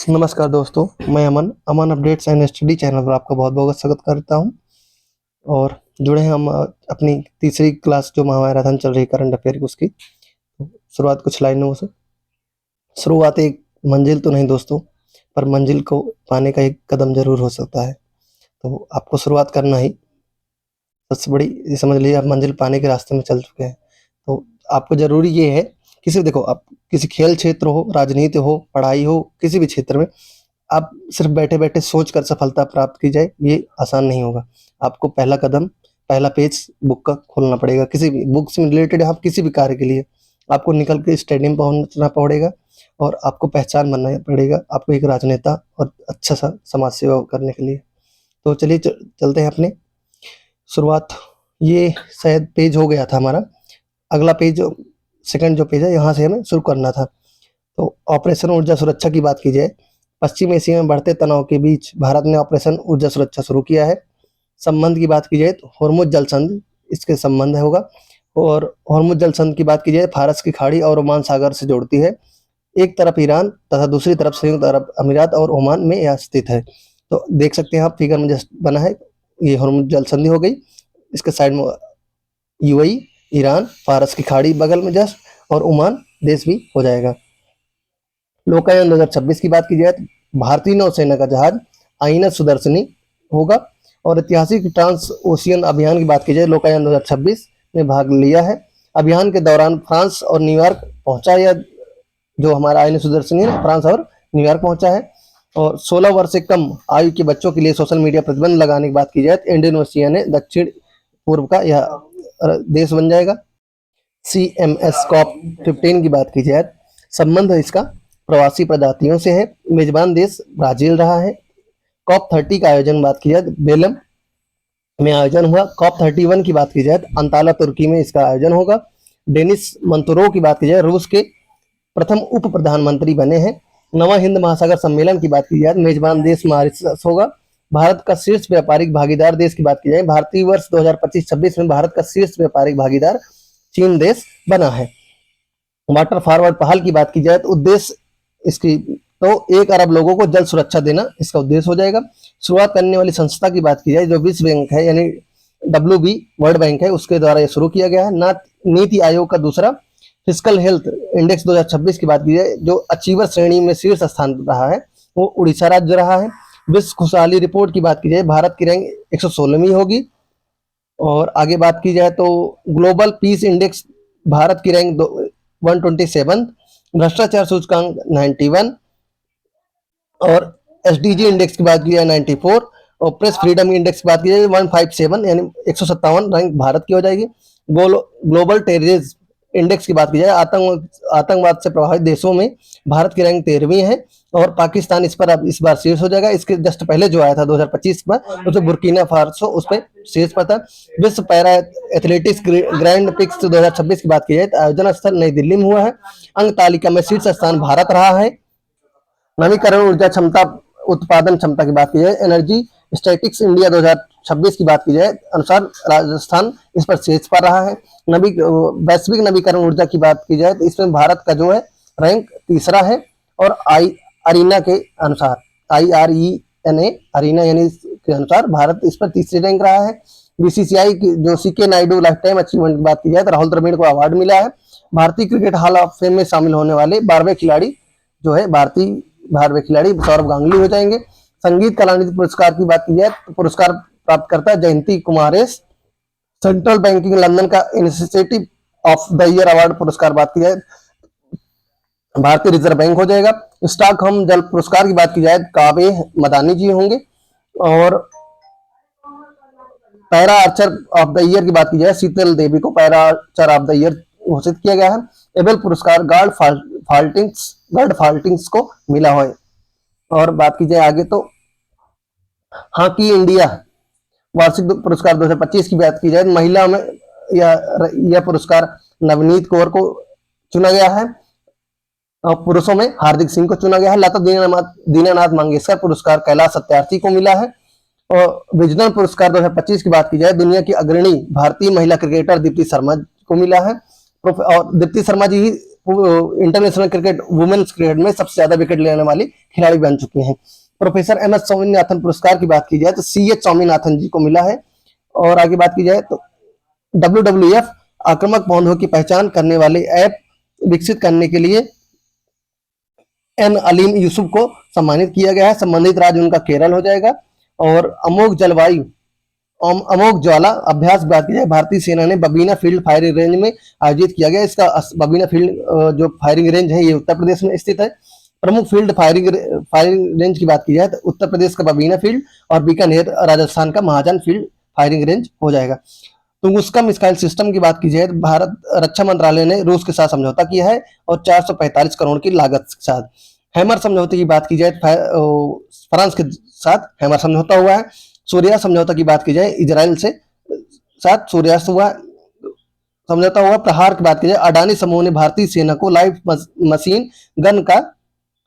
नमस्कार दोस्तों, मैं अमन अमन अपडेट्स एंड स्टडी चैनल पर आपका बहुत बहुत स्वागत करता हूं। और जुड़े हैं हम अपनी तीसरी क्लास जो महामैराथन चल रही है करंट अफेयर की, उसकी शुरुआत कुछ लाइनों से। शुरुआत एक मंजिल तो नहीं दोस्तों, पर मंजिल को पाने का एक कदम जरूर हो सकता है। तो आपको शुरुआत करना ही सबसे बड़ी, ये समझ लीजिए आप मंजिल पाने के रास्ते में चल चुके हैं। तो आपको जरूरी ये है, किसी देखो आप किसी खेल क्षेत्र हो, राजनीति हो, पढ़ाई हो, किसी भी क्षेत्र में आप सिर्फ बैठे-बैठे सोच कर सफलता प्राप्त की जाए, ये आसान नहीं होगा। आपको पहला कदम, पहला पेज बुक का खोलना पड़ेगा। किसी भी बुक से रिलेटेड आप किसी भी कार्य के लिए आपको निकल के स्टेडियम पहुँचना पड़ेगा और आपको पहचान बनना पड़ेगा, आपको एक राजनेता और अच्छा-सा समाज सेवा करने के लिए। तो चलिए चलते हैं अपने शुरुआत। ये शायद पेज हो गया था हमारा। अगला पेज, सेकंड जो पेज है, यहाँ से हमें शुरू करना था। तो ऑपरेशन ऊर्जा सुरक्षा की बात की जाए, पश्चिम एशिया में बढ़ते तनाव के बीच भारत ने ऑपरेशन ऊर्जा सुरक्षा शुरू किया है। संबंध की बात की जाए तो हॉर्मुज जलसंधि इसके संबंध होगा। और हॉर्मुज जलसंधि की बात की जाए, फारस की खाड़ी और ओमान सागर से जोड़ती है। एक तरफ ईरान तथा दूसरी तरफ संयुक्त अरब अमीरात और ओमान में यह स्थित है। तो देख सकते हैं आप फिगर में जस्ट बना है, ये हॉर्मुज जलसंधि हो गई। इसके साइड में यूएई, ईरान, फारस की खाड़ी बगल में जस्ट, और ओमान देश भी हो जाएगा। नौकायान 2026 की बात की जाए तो भारतीय नौसेना का जहाज आईएनएस सुदर्शनी होगा। और ऐतिहासिक ट्रांस ओशियन अभियान की बात की जाए, नौकायान 2026 में भाग लिया है। अभियान के दौरान फ्रांस और न्यूयॉर्क पहुंचा, या जो हमारा आईएनएस सुदर्शनी है फ्रांस और न्यूयॉर्क पहुंचा है। और 16 वर्ष से कम आयु के बच्चों के लिए सोशल मीडिया प्रतिबंध लगाने की बात की जाए तो इंडोनेशिया ने दक्षिण पूर्व का यह देश बन जाएगा। CMS कॉप 15 की बात की जाए, संबंध इसका प्रवासी प्रजातियों से है। मेजबान देश ब्राजील रहा है। कॉप 30 का आयोजन बात की जाए तो बेलम में आयोजन हुआ। कॉप 31 की बात की जाए तो अंताला तुर्की में इसका आयोजन होगा। डेनिस मंतुरोव की बात की जाए, रूस के प्रथम उप प्रधानमंत्री बने हैं। नवा हिंद महासागर सम्मेलन की बात की जाए, मेजबान देश मॉरिशस होगा। भारत का शीर्ष व्यापारिक भागीदार देश की बात की जाए, भारतीय वर्ष 2025-26 में भारत का शीर्ष व्यापारिक भागीदार चीन देश बना है। वाटर फॉरवर्ड पहल की बात की जाए तो उद्देश्य इसकी, तो 1 अरब लोगों को जल सुरक्षा देना इसका उद्देश्य हो जाएगा। शुरुआत करने वाली संस्था की बात की जाए, जो विश्व बैंक है यानी WB वर्ल्ड बैंक है, उसके द्वारा यह शुरू किया गया है। नीति आयोग का दूसरा फिजिकल हेल्थ इंडेक्स 2026 की बात की जाए, जो अचीवर श्रेणी में शीर्ष स्थान रहा है, वो उड़ीसा राज्य रहा है। विश्व खुशहाली रिपोर्ट की बात की जाए, भारत की रैंक 116वीं होगी। और आगे बात की जाए तो ग्लोबल पीस इंडेक्स, भारत की रैंक 127, भ्रष्टाचार सूचकांक 91, और SDG इंडेक्स की बात की जाए 94, और प्रेस फ्रीडम इंडेक्स की बात की जाए 157 यानी 157 रैंक भारत की हो जाएगी। ग्लोबल टेररिज्म इंडेक्स की बात की जाए, आतंकवाद से प्रभावित देशों में भारत की रैंक 13वीं है, और पाकिस्तान इस पर अब इस बार शीर्ष हो जाएगा। इसके जस्ट पहले जो आया था 2025 में, उसमें बुर्किना फासो उस पर शीर्ष पर था। विश्व पैरा एथलेटिक्स ग्रैंड पिक्स 2026 की बात की जाए तो आयोजन स्थल नई दिल्ली में हुआ है। अंक तालिका में शीर्ष स्थान भारत रहा है। नवीकरण ऊर्जा क्षमता, उत्पादन क्षमता की बात की जाए, एनर्जी स्टैटिक्स इंडिया 2026 की बात की जाए अनुसार राजस्थान इस पर शीर्ष पर रहा है। वैश्विक नवीकरण ऊर्जा की बात की जाए तो इसमें भारत का जो है रैंक तीसरा है। और अरीना के अनुसार, IRENA अरीना यानी के अनुसार भारत इस पर तीसरे रैंक रहा है। BCCI की जो CK Naidu life time achievement की बात की जाए तो राहुल द्रविड़ को अवार्ड मिला है। भारतीय क्रिकेट हॉल ऑफ फेम में शामिल होने वाले 12वें खिलाड़ी जो है भारतीय खिलाड़ी सौरभ गांगुली हो जाएंगे। संगीत कलानिधि पुरस्कार की बात की जाए तो पुरस्कार प्राप्त करता है जयंती कुमारेश। सेंट्रल बैंकिंग लंदन का initiative of the year award पुरस्कार बात की जाए भारतीय रिजर्व बैंक हो जाएगा। स्टॉकहोम जल पुरस्कार की बात की जाए कावे मदानी जी होंगे। और para Archer of the year की बात की जाए शीतल देवी को para Archer of the year घोषित किया गया है। एबल पुरस्कार गार्ड फाल्टिंग्स को मिला है। और बात की जाए आगे तो हॉकी इंडिया वार्षिक पुरस्कार 2025 की बात की जाए, महिला में यह पुरस्कार नवनीत कौर को चुना गया है, और पुरुषों में हार्दिक सिंह को चुना गया है। लता दीनानाथ मंगेशकर पुरस्कार कैलाश सत्यार्थी को मिला है। और विजडन पुरस्कार 2025 की बात की जाए, दुनिया की अग्रणी भारतीय महिला क्रिकेटर दीप्ति शर्मा को मिला है। और दीप्ति शर्मा जी ही इंटरनेशनल क्रिकेट वुमेन्स क्रिकेट में सबसे ज्यादा विकेट लेने वाली खिलाड़ी बन चुकी हैं। प्रोफेसर एम एस स्वामीनाथन पुरस्कार की बात की जाए तो सी एच स्वामीनाथन जी को मिला है। और आगे बात की जाए तो WWF आक्रामक पौधों की पहचान करने वाले ऐप विकसित करने के लिए एन अलीम यूसुफ को सम्मानित किया गया है। संबंधित राज्य उनका केरल हो जाएगा। और अमोघ ज्वाला अभ्यास बात की जाए, भारतीय सेना ने बबीना फील्ड फायरिंग रेंज में आयोजित किया गया। इसका बबीना फील्ड जो फायरिंग रेंज है ये उत्तर प्रदेश में स्थित है। प्रमुख फील्ड फायरिंग रेंज की बात की जाए तो उत्तर प्रदेश का बबीना फील्ड और बीकानेर राजस्थान का महाजन फील्ड फायरिंग रेंज हो जाएगा। तुंगुस्का मिसाइल सिस्टम की बात की जाए तो भारत रक्षा मंत्रालय ने रूस के साथ समझौता किया है और 445 करोड़ की लागत के साथ। हैमर समझौते की बात की जाए फ्रांस के साथ हैमर समझौता हुआ है। सूर्या समझौता की बात की जाए इजराइल से साथ सूर्यास्त हुआ समझौता हुआ। प्रहार की बात की जाए अडानी समूह ने भारतीय सेना को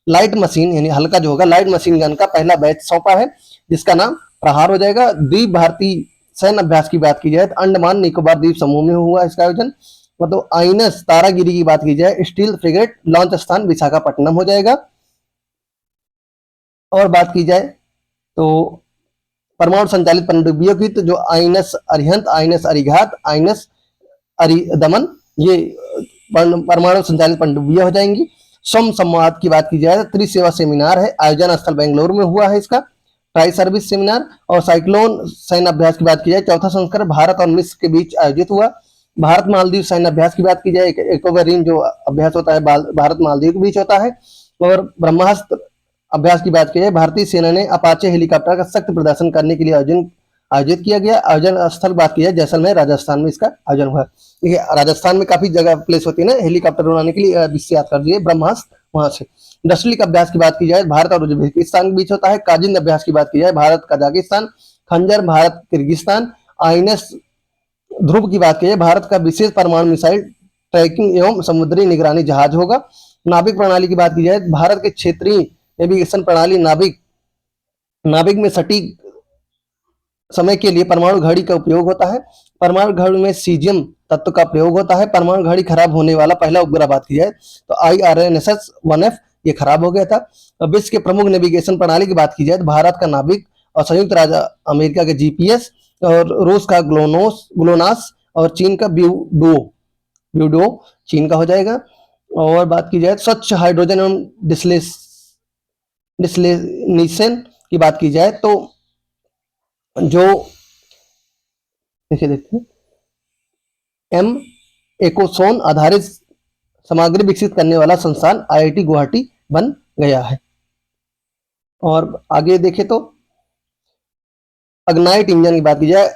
लाइट मशीन यानी हल्का जो होगा लाइट मशीन गन का पहला बैच सौंपा है, जिसका नाम प्रहार हो जाएगा। द्वीप भारतीय सैन्य अभ्यास की बात की जाए तो अंडमान निकोबार द्वीप समूह में हुआ इसका आयोजन। मतलब आईएनएस तारागिरी की बात की जाए स्टील फ्रिगेट लॉन्च स्थान विशाखापट्टनम हो जाएगा। और बात की जाए तो परमाणु संचालित पनडुब्बियों की तो जो INS Arihant, INS Arighat, INS Aridaman ये परमाणु संचालित पनडुब्बियां हो जाएंगी। सोम संवाद की बात की जाए तो त्रिसेवा सेमिनार है, आयोजन स्थल बेंगलुरु में हुआ है इसका ट्राई सर्विस सेमिनार। और साइक्लोन सैन्य अभ्यास की बात की जाए चौथा संस्करण भारत और मिस्र के बीच आयोजित हुआ। भारत मालदीव सैन्य अभ्यास की बात की जाए एक्वारीन जो अभ्यास होता है भारत मालदीव के बीच होता है। और ब्रह्मास्त्र अभ्यास की बात की जाए भारतीय सेना ने अपाचे हेलीकॉप्टर का सख्त प्रदर्शन करने के लिए आयोजित किया गया। आयोजन स्थल बात की जाए जैसलमेर राजस्थान में इसका आयोजन हुआ। देखिए राजस्थान में काफी जगह प्लेस होती है ना हेलीकॉप्टर उड़ाने के लिए, जिससे याद कर दिए ब्रह्मास्त्र वहां से। डस्टलिक अभ्यास की बात की जाए भारत और उज्बेकिस्तान के बीच होता है। काजिंद अभ्यास की बात की जाए भारत कजाकिस्तान। खंजर भारत किर्गिस्तान। आईएनएस ध्रुव की बात की जाए भारत का विशेष परमाणु मिसाइल ट्रैकिंग एवं समुद्री निगरानी जहाज होगा। नाविक प्रणाली की बात की जाए भारत के क्षेत्रीय नेविगेशन प्रणाली नाविक में सटीक समय के लिए परमाणु घड़ी का उपयोग होता है। परमाणु घड़ी में सीजियम तत्व का प्रयोग होता है। परमाणु घड़ी खराब होने वाला पहला उपग्रह बात की जाए तो IRNSS-1F ये खराब हो गया था। विश्व के प्रमुख नेविगेशन प्रणाली की बात की जाए तो भारत का नाविक और संयुक्त राज्य अमेरिका के GPS और रूस का ग्लोनास और चीन का ब्यूडो चीन का हो जाएगा। और बात की जाए स्वच्छ हाइड्रोजन एवं डिस्लेशन की बात की जाए तो जो देखते हैं एम एकोसोन आधारित सामग्री विकसित करने वाला संस्थान IIT गुवाहाटी बन गया है। और आगे देखें तो अग्नाइट इंजन की बात की जाए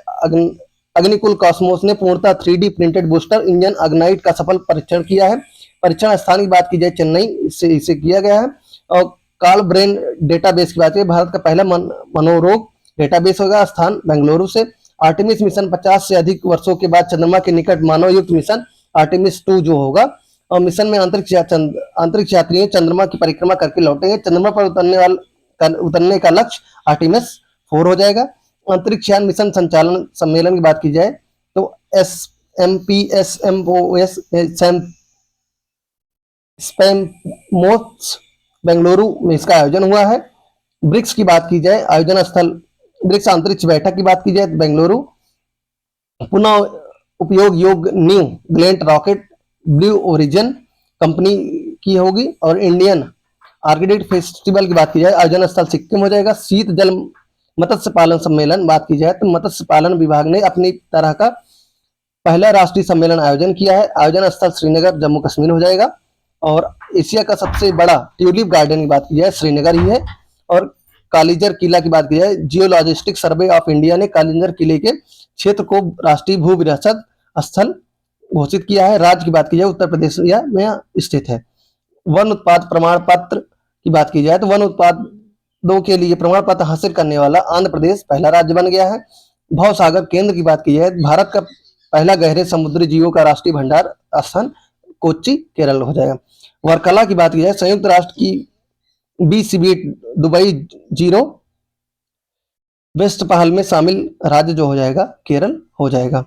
अग्निकुल कॉस्मोस ने पूर्णतः 3D प्रिंटेड बूस्टर इंजन अग्नाइट का सफल परीक्षण किया है। परीक्षण स्थान की बात की जाए चेन्नई से इसे किया गया है। और कार्ल ब्रेन डेटाबेस की बात की भारत का पहला मनोरोग डेटाबेस होगा, स्थान बेंगलुरु से। आर्टेमिस मिशन 50 से अधिक वर्षों के बाद चंद्रमा के निकट मानव युक्त मिशन आर्टेमिस 2 जो होगा। और मिशन में अंतरिक्ष यात्री चंद्रमा की परिक्रमा करके लौटेंगे। चंद्रमा पर उतरने का लक्ष्य आर्टेमिस 4 हो जाएगा। अंतरिक्ष यान मिशन संचालन सम्मेलन की बात की जाए तो SMPSMOS स्पैमोस बेंगलुरु में इसका आयोजन हुआ है। ब्रिक्स की बात की जाए आयोजन स्थल ब्रिक्स अंतरिक्ष बैठक की बात की जाए तो बेंगलुरु। पुनः उपयोग योग्य New Glenn rocket Blue Origin company की होगी। और इंडियन आर्किटेक्ट फेस्टिवल की बात की जाए आयोजन स्थल सिक्किम हो जाएगा। शीत जल मत्स्य पालन सम्मेलन बात की जाए तो मत्स्य पालन विभाग ने अपनी तरह का पहला राष्ट्रीय सम्मेलन आयोजन किया है। आयोजन स्थल श्रीनगर जम्मू कश्मीर हो जाएगा। और एशिया का सबसे बड़ा ट्यूलिप गार्डन की बात की जाए श्रीनगर ही है। और कालिंजर किला की बात की जाए जियोलॉजिस्टिक सर्वे ऑफ इंडिया ने कालिंजर किले के क्षेत्र को राष्ट्रीय भू विरासत स्थल घोषित किया है। राज्य की बात की जाए उत्तर प्रदेश में स्थित है। वन उत्पाद प्रमाण पत्र की बात की जाए तो वन उत्पादों के लिए प्रमाण पत्र हासिल करने वाला आंध्र प्रदेश पहला राज्य बन गया है। भव सागर केंद्र की बात की जाए भारत का पहला गहरे समुद्री जीवों का राष्ट्रीय भंडार स्थान कोच्चि केरल हो जाएगा। वर्कला की बात की जाए संयुक्त राष्ट्र की BCB दुबई 0 वेस्ट पहल में शामिल राज्य जो हो जाएगा केरल हो जाएगा।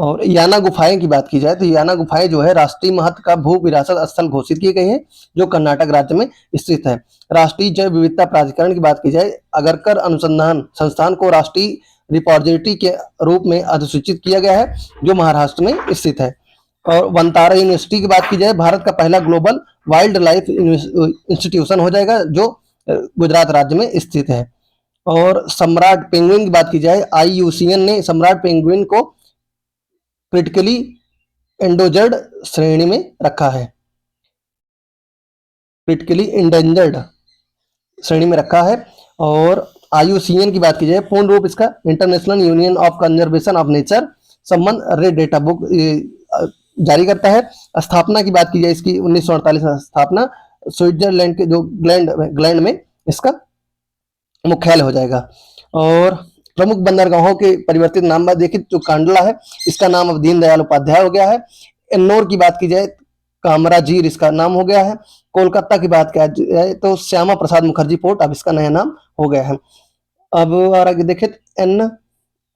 और याना गुफाएं की बात की जाए तो याना गुफाएं जो है राष्ट्रीय महत्व का भू विरासत स्थल घोषित की गई है, जो कर्नाटक राज्य में स्थित है। राष्ट्रीय जैव विविधता प्राधिकरण की बात की जाए, अगरकर अनुसंधान संस्थान को राष्ट्रीय रिपॉजिटरी के रूप में अधिसूचित किया गया है, जो महाराष्ट्र में स्थित है। और वंतारा यूनिवर्सिटी की बात की जाए, भारत का पहला ग्लोबल वाइल्ड लाइफ इंस्टीट्यूशन हो जाएगा, जो गुजरात राज्य में स्थित है। और सम्राट पेंगुइन की बात की जाए, IUCN ने सम्राट पेंगुइन को क्रिटिकली एंडोजर्ड श्रेणी में रखा है, क्रिटिकली इंडेंजर्ड श्रेणी में रखा है। और IUCN की बात की जाए, पूर्ण रूप इसका international union of conservation of nature संबंध रेड डेटा बुक जारी करता है। स्थापना की बात की जाए इसकी 1948 में स्थापना, स्विट्जरलैंड के जो ग्लैंड में इसका मुख्यालय हो जाएगा। और प्रमुख बंदरगाहों के परिवर्तित नाम बात देखिए, जो कांडला है इसका नाम अब दीनदयाल उपाध्याय हो गया है। एन्नौर की बात की जाए, कामराजीर इसका नाम हो गया है। कोलकाता की बात किया जाए तो श्यामा प्रसाद मुखर्जी पोर्ट अब इसका नया नाम हो गया है। अब और आगे देखें,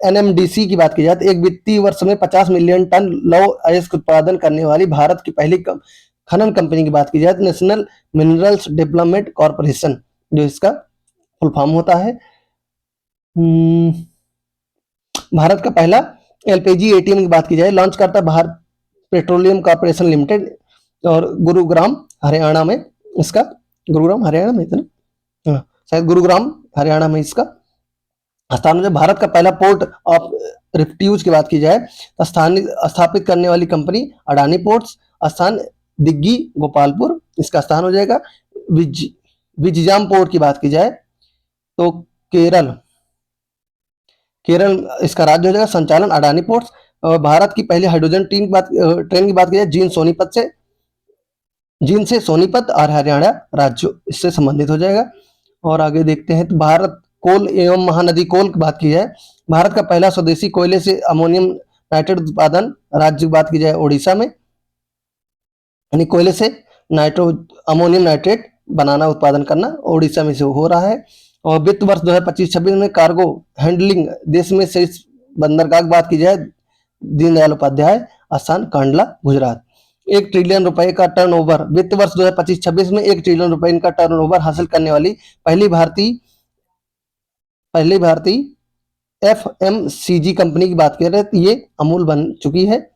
NMDC की बात की जाए तो एक वित्तीय वर्ष में 50 मिलियन टन लौह अयस्क उत्पादन करने वाली भारत की पहली खनन कंपनी की बात की जाए तो नेशनल मिनरल्स डेवलपमेंट कॉर्पोरेशन, जो इसका फुल फॉर्म होता है। भारत का पहला LPG ATM की बात की जाए, लॉन्च करता है भारत पेट्रोलियम कॉर्पोरेशन लिमिटेड, और गुरुग्राम हरियाणा में इसका, गुरुग्राम हरियाणा में था ना, हाँ शायद गुरुग्राम हरियाणा में इसका स्थान है। भारत का पहला पोर्ट ऑफ रिफ्यूज की बात की जाए, स्थापित करने वाली कंपनी अडानी पोर्ट्स, स्थान दिग्गी गोपालपुर इसका स्थान हो जाएगा। विजिजाम पोर्ट की बात की जाए तो केरल इसका राज्य हो जाएगा, संचालन अडानी पोर्ट्स। और भारत की पहली हाइड्रोजन ट्रेन की बात की जाए, जींद से सोनीपत और हरियाणा राज्य इससे संबंधित हो जाएगा। और आगे देखते हैं तो भारत कोल एवं महानदी कोल की बात की जाए, भारत का पहला स्वदेशी कोयले से अमोनियम नाइट्रेट उत्पादन राज्य की बात की जाए उड़ीसा में, यानी कोयले से अमोनियम नाइट्रेट बनाना उत्पादन करना उड़ीसा में से हो रहा है। और वित्त वर्ष 2025-26 में कार्गो हैंडलिंग देश में से बंदरगाह की बात की जाए, दीनदयाल उपाध्याय, स्थान कांडला गुजरात। 1 ट्रिलियन रुपए का टर्नओवर, वित्त वर्ष 2025-26 में 1 ट्रिलियन रुपए का टर्नओवर हासिल करने वाली पहली भारतीय FMCG कंपनी की बात कर रहे हैं, ये अमूल बन चुकी है।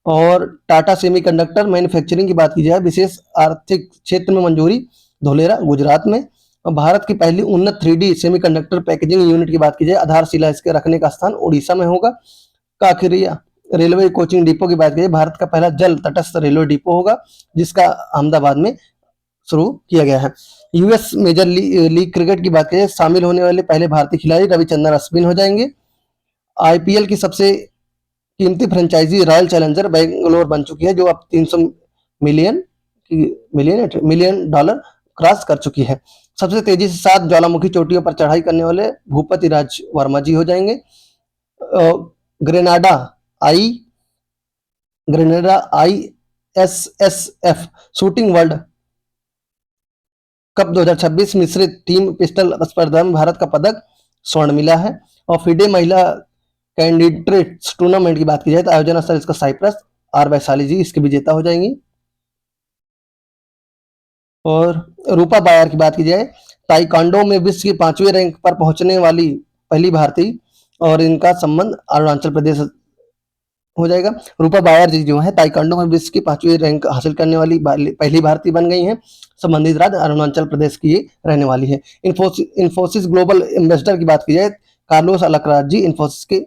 और टाटा सेमीकंडक्टर मैन्युफैक्चरिंग की बात की जाए, विशेष आर्थिक क्षेत्र में मंजूरी, धोलेरा गुजरात में। और भारत की पहली उन्नत 3D सेमीकंडक्टर पैकेजिंग यूनिट की बात की जाए, आधारशिला इसके रखने का स्थान उड़ीसा में होगा। काकरिया रेलवे कोचिंग डिपो की बात की जाए, भारत का पहला जल तटस्थ रेलवे डिपो होगा, जिसका अहमदाबाद में शुरू किया गया है। US मेजर लीग क्रिकेट की बात की जाए, शामिल होने वाले पहले भारतीय खिलाड़ी रविचंद्रन अश्विन हो जाएंगे। IPL की सबसे कीमती फ्रेंचाइजी रॉयल चैलेंजर बेंगलोर बन चुकी है, जो अब 300 मिलियन डॉलर क्रॉस कर चुकी है। सबसे तेजी से 7 ज्वालामुखी चोटियों पर चढ़ाई करने वाले भूपति राज वर्मा जी हो जाएंगे। Grenada ISSF shooting world cup 2026 मिश्रित टीम पिस्टल स्पर्धा में भारत का पदक स्वर्ण मिला है। और फिडे महिला कैंडिडेट्स टूर्नामेंट की बात की जाए तो आयोजन स्थल इसका साइप्रस, R वैशाली जी इसके विजेता हो जाएंगी। और रूपा बायर की बात की जाए, ताइक्वांडो में विश्व की 5वें रैंक पर पहुंचने वाली पहली भारतीय, और इनका संबंध अरुणाचल प्रदेश हो जाएगा। रूपा बायर जी जो है ताइक्वांडो में विश्व की 5वीं रैंक हासिल करने वाली पहली भारतीय बन गई हैं। संबंधित राज्य अरुणाचल प्रदेश की ये रहने वाली है। इन्फोसिस ग्लोबल एम्बेसडर की बात की जाए, कार्लोस अलकराज जी इन्फोसिस के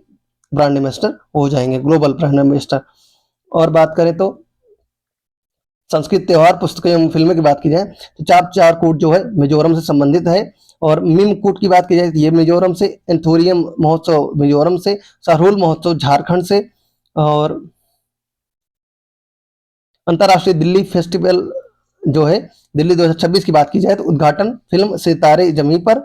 ब्रांड एम्बेसडर हो जाएंगे, ग्लोबल ब्रांड एम्बेसडर। और बात करें तो संस्कृत त्योहार, पुस्तकें एवं फिल्में की बात की जाए तो चाप चारकूट जो है मिजोरम से संबंधित है। और मिमकूट की बात की जाए तो ये मिजोरम से, एंथोरियम महोत्सव मिजोरम से, सरहुल महोत्सव झारखंड से। और अंतर्राष्ट्रीय दिल्ली फेस्टिवल जो है दिल्ली 2026 की बात की जाए तो उद्घाटन फिल्म सितारे जमी पर।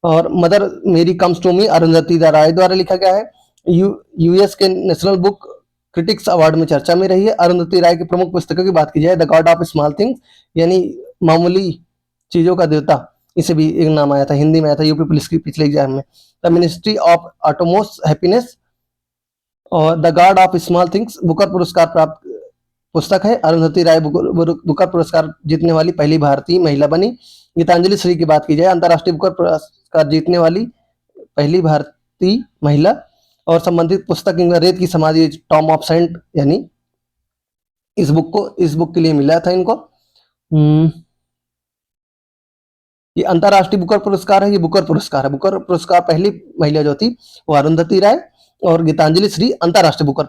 और मदर मेरी कम्स टू मी अरुंधति राय द्वारा लिखा गया है। US के नेशनल बुक क्रिटिक्स अवार्ड में चर्चा में रही है। अरुंधति राय की प्रमुख पुस्तकों की बात की जाए, the god of small things यानी मामूली चीजों का देवता, इसे भी एक नाम आया था, हिंदी में आया था यूपी पुलिस की पिछले एग्जाम में। The ministry of utmost happiness, और the god of small things Booker पुरस्कार प्राप्त पुस्तक है। अरुंधति राय बुकर पुरस्कार जीतने वाली पहली भारतीय महिला बनी। गीतांजलि श्री की बात की जाए, अंतर्राष्ट्रीय बुकर पुरस्कार जीतने वाली पहली भारतीय महिला। और संबंधित पुस्तक रेत की समाधि टॉम ऑफ सेंट, यानी इस बुक के लिए मिला था इनको। ये अंतर्राष्ट्रीय बुकर पुरस्कार है, ये बुकर पुरस्कार है। बुकर पुरस्कार पहली महिला जो थी वो अरुंधति राय, और गीतांजलि श्री अंतर्राष्ट्रीय बुकर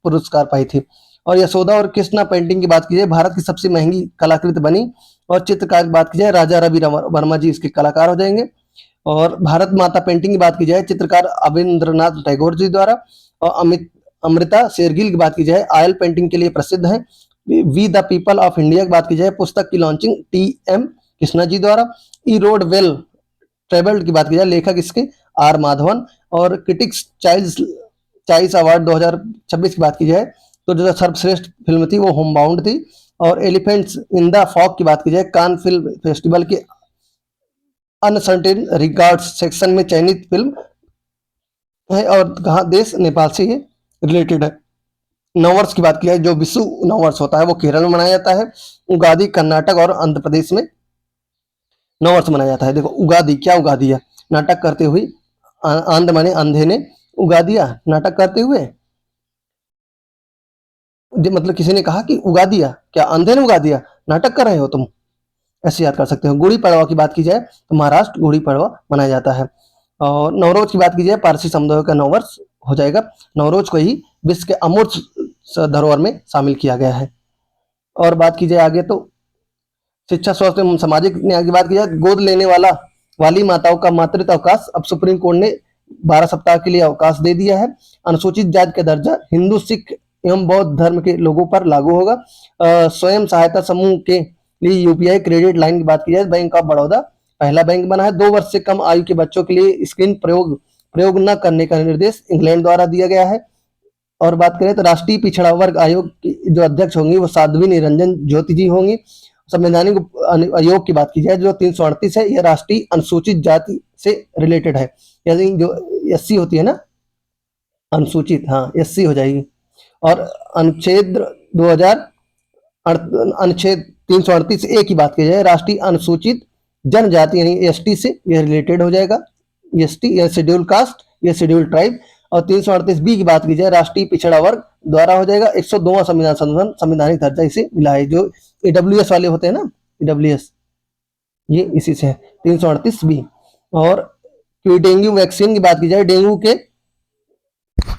पुरस्कार पाई थी। और यशोदा और कृष्णा पेंटिंग की बात की जाए, भारत की सबसे महंगी कलाकृति बनी। और चित्रकार की बात की जाए, राजा रवि वर्मा जी इसके कलाकार हो जाएंगे। और भारत माता पेंटिंग की बात की जाए, चित्रकार अविंद्रनाथ टैगोर जी द्वारा। और अमृता शेरगिल की बात की जाए, ऑयल पेंटिंग के लिए प्रसिद्ध है। We the people of India की बात की जाए, पुस्तक की लॉन्चिंग टी.एम. कृष्णा जी द्वारा। ई रोड वेल ट्रेवल्ड की बात की जाए, लेखक इसके आर माधवन। और क्रिटिक्स चॉइस अवार्ड 2026 की बात की जाए तो जो सर्वश्रेष्ठ फिल्म थी वो होम बाउंड थी। और एलिफेंट्स इन द फॉग की बात की जाए, कान फिल्म फेस्टिवल के अनसर्टेन रिगार्ड्स सेक्शन में चयनित फिल्म है। और कहा देश नेपाल से ये रिलेटेड है। नववर्ष की बात की जाए, जो विशु नववर्ष होता है वो केरल में मनाया जाता है। उगादि कर्नाटक और आंध्र प्रदेश में नववर्ष मनाया जाता है। देखो उगादि, क्या उगा दिया, नाटक करते हुए। आंध्र माने अंधे ने उगा दिया, नाटक करते हुए। मतलब किसी ने कहा कि उगा दिया, क्या अंधे ने उगा दिया, नाटक कर रहे हो तुम, ऐसे याद कर सकते हो। गुड़ी पड़वा की बात की जाए तो महाराष्ट्र गुड़ी पड़वा मनाया जाता है। और नवरोज की बात की जाए, पारसी समुदाय का नववर्ष हो जाएगा। नवरोज को ही विश्व के अमूर्त धरोहर में शामिल किया गया है। और बात की जाए आगे तो शिक्षा, स्वास्थ्य एवं सामाजिक न्याय की बात की जाए, गोद लेने वाली माताओं का मातृत्व अवकाश अब सुप्रीम कोर्ट ने 12 सप्ताह के लिए अवकाश दे दिया है। अनुसूचित जाति का दर्जा हिंदू, सिख एवं बौद्ध धर्म के लोगों पर लागू होगा। स्वयं सहायता समूह के लिए यूपीआई क्रेडिट लाइन की बात की जाए, बैंक ऑफ बड़ौदा पहला बैंक बना है। 2 वर्ष से कम आयु के बच्चों के लिए स्क्रीन प्रयोग न करने का निर्देश इंग्लैंड द्वारा दिया गया है। और बात करें तो राष्ट्रीय पिछड़ा वर्ग आयोग की जो अध्यक्ष होंगी वो साध्वी निरंजन ज्योति जी होंगी। संवैधानिक आयोग की बात की जाए जो 338 है, यह राष्ट्रीय अनुसूचित जाति से रिलेटेड है। यानी जो एससी होती है ना, अनुसूचित, हाँ एससी हो जाएगी। और अनुच्छेद 2000 अनुच्छेद 338 ए की बात की जाए, राष्ट्रीय अनुसूचित जनजाति यानी एसटी से यह रिलेटेड हो जाएगा। एसटी या शेड्यूल कास्ट या शेड्यूल ट्राइब। और 338 बी की बात की जाए, राष्ट्रीय पिछड़ा वर्ग द्वारा हो जाएगा। 102वां संविधान संशोधन संवैधानिक दर्जा इसे मिला है। जो ईडब्ल्यूएस वाले होते हैं ना, ईडब्ल्यूएस, ये इसी से है 338 बी। और डेंगू वैक्सीन की बात की जाए, डेंगू के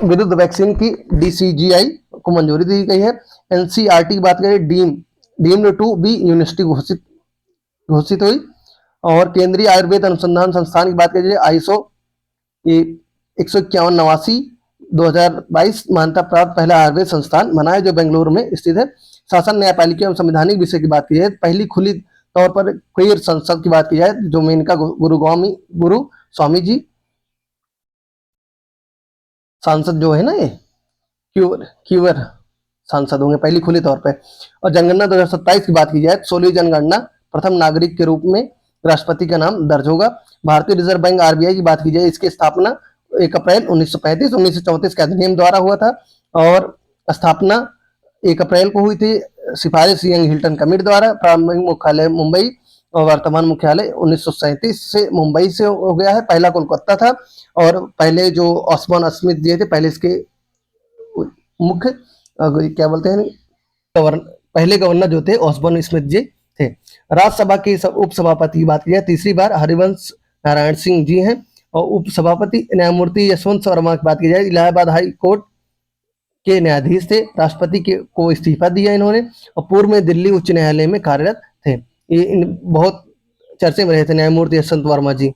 विरुद्ध वैक्सीन की डीसीजीआई को मंजूरी दी गई है। एनसीईआरटी की बात करें, डीम्ड टू बी यूनिवर्सिटी घोषित हुई। और केंद्रीय आयुर्वेद अनुसंधान संस्थान की बात करें, आईएसओ 151 2022 मान्यता प्राप्त पहला आयुर्वेद संस्थान बना है जो बेंगलुरु में स्थित है। शासन, न्यायपालिका एवं संवैधानिक विषय की बात की जाए, पहली खुली तौर पर क्वीर संसद की बात की जाए जो मेनका गुरु स्वामी जी सांसद जो है ना, ये क्यूअर सांसद होंगे पहली खुली तौर पे। और जनगणना 2027 की बात की जाए, 16वीं जनगणना प्रथम नागरिक के रूप में राष्ट्रपति का नाम दर्ज होगा। भारतीय रिजर्व बैंक आरबीआई की बात की जाए, इसकी स्थापना 1 अप्रैल 1935 1934 के अधिनियम द्वारा हुआ था। और स्थापना 1 अप्रैल को हुई थी, सिफारिश यंग हिल्टन कमेटी द्वारा। प्रारंभिक मुख्यालय मुंबई और वर्तमान मुख्यालय 1937 से मुंबई से हो गया है, पहला कोलकाता था। और पहले जो ऑस्मान स्मिथ जी थे, पहले इसके मुख्य क्या बोलते हैं पहले गवर्नर जो थे ऑस्बॉर्न स्मिथ जी थे। राज्यसभा के उपसभापति की बात की जाए, तीसरी बार हरिवंश नारायण सिंह जी हैं। और उपसभापति न्यायमूर्ति यशवंत वर्मा की बात की जाए, इलाहाबाद हाई कोर्ट के न्यायाधीश थे। राष्ट्रपति को इस्तीफा दिया इन्होंने और पूर्व में दिल्ली उच्च न्यायालय में कार्यरत थे। ये बहुत चर्चे में रहे थे न्यायमूर्ति यशवंत वर्मा जी।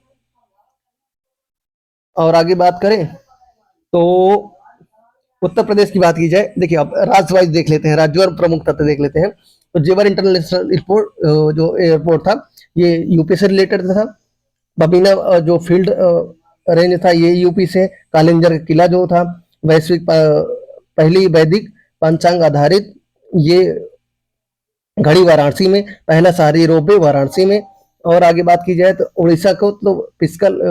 और आगे बात करें तो उत्तर प्रदेश की बात की जाए, देखिए अब राज्य वाइज देख लेते हैं, राज्यों और प्रमुख तथ्य देख लेते हैं। तो जेवर इंटरनेशनल एयरपोर्ट जो एयरपोर्ट था ये यूपी से रिलेटेड था। बबीना जो फील्ड रेंज था ये यूपी से। कालिंजर किला जो था वैश्विक पहली वैदिक पंचांग आधारित ये घड़ी वाराणसी में। पहला शहरी रोपवे वाराणसी में। और आगे बात की जाए तो उड़ीसा को तो फिजिकल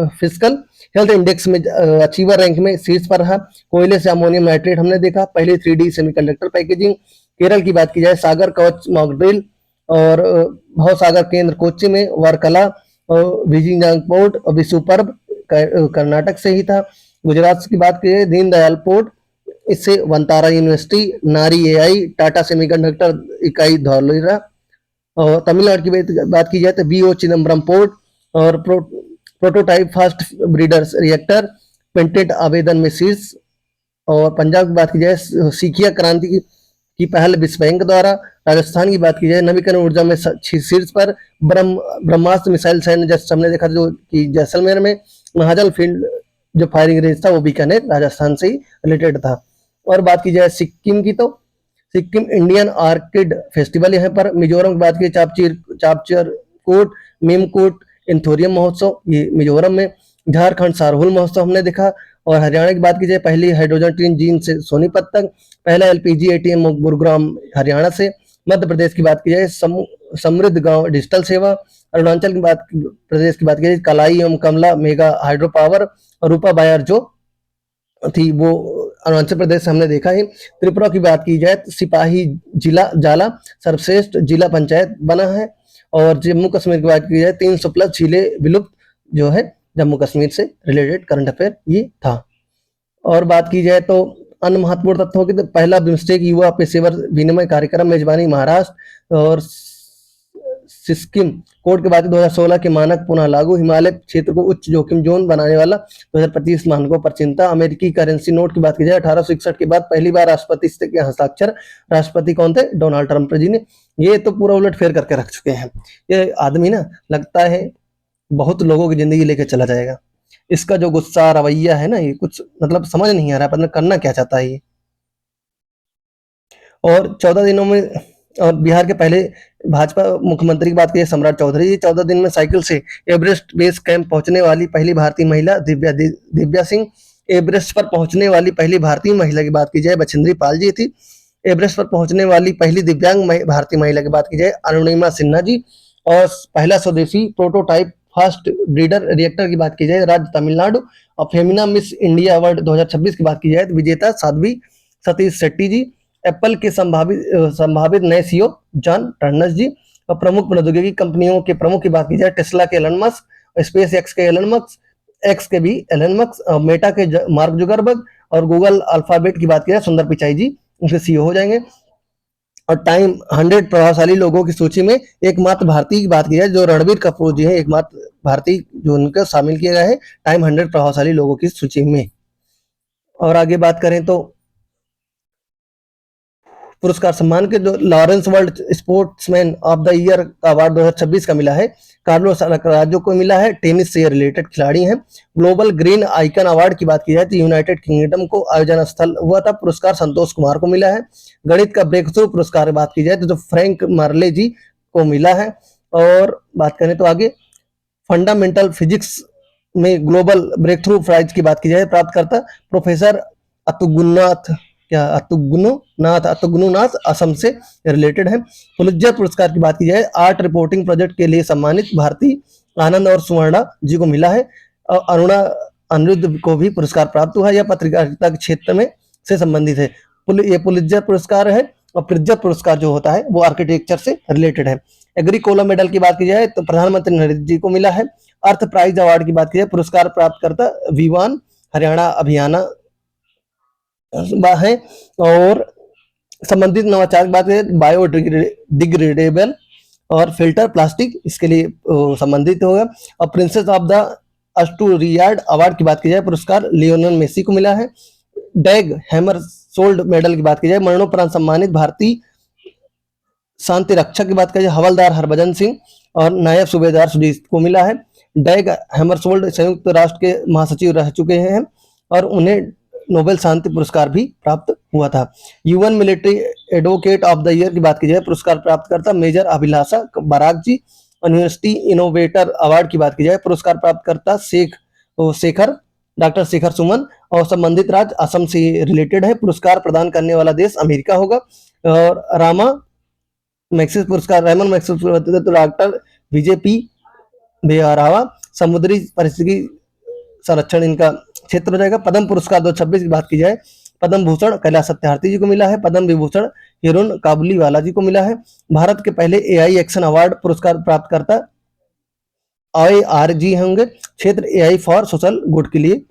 हेल्थ इंडेक्स में अचीवर रैंक में शीर्ष पर रहा। कोयले से अमोनियम नाइट्रेट हमने देखा, पहले 3D सेमीकंडक्टर पैकेजिंग। केरल की बात की जाए सागर कवच मॉक ड्रिल और भवसागर केंद्र कोच्चि में, वर्कला और विजिंग पोर्ट और विश्व पर्व कर्नाटक से ही था। गुजरात की बात की जाए दीनदयाल पोर्ट, इससे वंतारा यूनिवर्सिटी, नारी एआई, टाटा सेमीकंडक्टर इकाई धौलेरा। और तमिलनाडु की बात की जाए तो बीओ चिदम्बरम पोर्ट और prototype fast breeders reactor patent आवेदन में शीर्ष। और पंजाब की बात की जाए सिखिया क्रांति की पहल विश्व बैंक द्वारा। राजस्थान की बात की जाए नवीकरण ऊर्जा में शीर्ष पर। ब्रह्मास्त्र मिसाइल सैन्य जैसे हमने देखा जो कि जैसलमेर में। महाजल फील्ड जो फायरिंग रेंज था वो बीकानेर राजस्थान से ही रिलेटेड था। और बात की जाए सिक्किम की तो सिक्किम इंडियन आर्किड फेस्टिवल यहाँ पर। मिजोरम की बात की चापचर कोट मेमकोट एंथोरियम महोत्सव ये मिजोरम में। झारखंड सारहुल महोत्सव हमने देखा। और हरियाणा की बात की जाए पहली हाइड्रोजन ट्रेन जींद से सोनीपत तक, पहला एलपीजी एटीएम गुरुग्राम हरियाणा से। मध्य प्रदेश की बात की जाए समृद्ध गांव डिजिटल सेवा। अरुणाचल की बात प्रदेश की बात की जाए कलाई एवं कमला मेगा हाइड्रो पावर और रूपा बायर जो थी वो अरुणाचल प्रदेश से हमने देखा है। त्रिपुरा की बात की जाए तो सिपाही जिला जाला सर्वश्रेष्ठ जिला पंचायत बना है। और जम्मू कश्मीर की बात की जाए 300 प्लस जिले विलुप्त जो है जम्मू कश्मीर से रिलेटेड करंट अफेयर ये था। और बात की जाए तो अन्य महत्वपूर्ण तथ्यों की तो पहला बिम्स्टेक युवा पेशेवर विनिमय कार्यक्रम मेजबानी महाराष्ट्र। और सिक्किम कोड के बाद 2016 के मानक पुनः लागू। हिमालय क्षेत्र को उच्च जोखिम जोन बनाने वाला 2025 मानकों पर चिंता। अमेरिकी करेंसी नोट की बात की जाए 1861 के बाद पहली बार राष्ट्रपति के हस्ताक्षर। राष्ट्रपति कौन थे? डोनाल्ड ट्रंप जी ने। ये तो पूरा उलट फेर करके रख चुके हैं। ये आदमी ना लगता है बहुत लोगों की जिंदगी लेके चला जाएगा। इसका जो गुस्सा रवैया है ना ये कुछ मतलब समझ नहीं आ रहा है, पता करना क्या चाहता है ये। और 14 दिनों में और बिहार के पहले भाजपा मुख्यमंत्री की बात करिए सम्राट चौधरी जी 14 दिन में साइकिल से एवरेस्ट बेस कैंप पहुंचने वाली पहली भारतीय महिला दिव्या सिंह। एवरेस्ट पर पहुंचने वाली पहली भारतीय महिला की बात की जाए बछेंद्री पाल जी थी। एवरेस्ट पर पहुंचने वाली पहली दिव्यांग भारतीय महिला की बात की जाए अरुणिमा सिन्हा जी। और पहला स्वदेशी प्रोटोटाइप फास्ट ब्रीडर रिएक्टर की बात की जाए राज्य तमिलनाडु। और फेमिना मिस इंडिया अवार्ड 2026 की बात की जाए तो विजेता साध्वी सतीश शेट्टी जी। एप्पल के संभावित नए सीईओ जॉन टर्नर जी। और प्रमुख प्रौद्योगिकी कंपनियों के प्रमुख की बात की जाए टेस्ला के एलन मस्क, स्पेस एक्स के एलन मस्क, एक्स के भी एलन मस्क, मेटा के मार्क जुगरबर्ग और गूगल अल्फाबेट की बात की जाए सुंदर पिचाई जी उनके सीईओ हो जाएंगे। और टाइम 100 प्रभावशाली लोगों की सूची में एकमात्र भारतीय की बात की जाए जो रणबीर कपूर जी हैं, एकमात्र भारतीय जो उनका शामिल किया गया है टाइम 100 प्रभावशाली लोगों की सूची में। और आगे बात करें तो पुरस्कार सम्मान के जो Lawrence world sportsman of the year का अवार्ड 2026 का मिला है कार्लोस अल्काराजो को मिला है। टेनिस से रिलेटेड खिलाड़ी हैं। ग्लोबल ग्रीन आइकन अवार्ड की बात की जाए तो यूनाइटेड किंगडम को आयोजन स्थल हुआ था। पुरस्कार संतोष कुमार को मिला है। गणित का ब्रेक थ्रू पुरस्कार बात की जाए तो जो फ्रैंक मार्ले जी को मिला है। और बात करें तो आगे फंडामेंटल फिजिक्स में ग्लोबल ब्रेक थ्रू प्राइज की बात की जाए प्राप्त करता प्रोफेसर अतुगुनुनाथ असम से रिलेटेड है। पुलित्जर पुरस्कार की बात की जाए आर्ट रिपोर्टिंग प्रोजेक्ट के लिए सम्मानित भारती आनंद और सुवर्णा जी को मिला है। और अरुणा अनिरुद्ध को भी पुरस्कार प्राप्त हुआ। यह पत्रकारिता के क्षेत्र में से संबंधित है। ये पुलित्जर पुरस्कार है। और प्रित्जर पुरस्कार जो होता है वो आर्किटेक्चर से रिलेटेड है। एग्रीकोला मेडल की बात की जाए तो प्रधानमंत्री नरेंद्र जी को मिला है। अर्थ प्राइज अवार्ड की बात की जाए पुरस्कार प्राप्त करता विवान हरियाणा अभियाना है। और संबंधित नवाचार की बात करें बायोडिग्रेडेबल और फिल्टर प्लास्टिक इसके लिए संबंधित होगा। और प्रिंसेस ऑफ द अस्टूरियाड अवार्ड की बात की जाए पुरस्कार लियोनेल मेसी को मिला है। डैग हैमर सोल्ड मेडल की बात की जाए मरणोपरांत सम्मानित भारतीय शांति रक्षक की बात की जाए हवलदार हरभजन सिंह और नायब सूबेदार सुजीत को मिला है। डैग हैमरसोल्ड संयुक्त राष्ट्र के महासचिव रह चुके हैं और उन्हें नोबेल शांति पुरस्कार भी प्राप्त हुआ था। UN military advocate of the year की बात की जाए पुरस्कार प्राप्त करता मेजर अभिलाषा बराक जी। यूनिवर्सिटी इनोवेटर अवार्ड की बात की जाए पुरस्कार प्राप्त करता डॉक्टर शेखर सुमन। और संबंधित राज्य असम से रिलेटेड है। पुरस्कार प्रदान करने वाला देश अमेरिका होगा। और रामन मैक्सिस पुरस्कार डॉक्टर बीजेपी बेआरावा समुद्री पारिस्थितिकी संरक्षण इनका क्षेत्र हो जाएगा। पद्म पुरस्कार 2026 की बात की जाए, पद्म भूषण कैलाश सत्यार्थी जी को मिला है, पद्म विभूषण हिरुन काबुलीवाला जी को मिला है। भारत के पहले एआई एक्शन अवार्ड पुरस्कार प्राप्तकर्ता आर जी होंगे, क्षेत्र एआई फॉर सोशल गुड के लिए